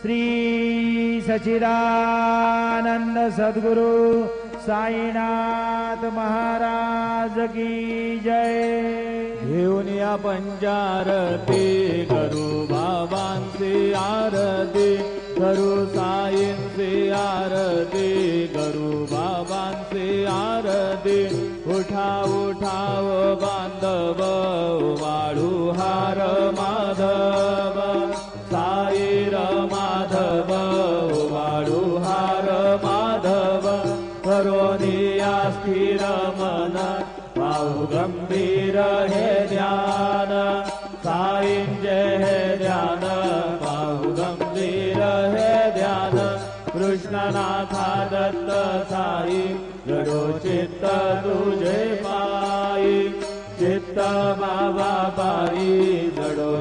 श्री सच्चिदानंद सद्गुरु साईनाथ महाराज की जय। घेऊन या पंचारती करू बाबांची आरती, करू साईंची आरती, करू बाबांची आरती। उठा उठाव बांधव वाळू हार माधव, साईर माधव वाळू हार माधव। करोनिया स्थिर मन पाहू गंभीर हे ध्यान, साईंचे हे ध्यान पाहू गंभीर हे ध्यान। कृष्णनाथा दत्त साई जडो चित्त तुझे पायी, चित्त बाबा पायी जडो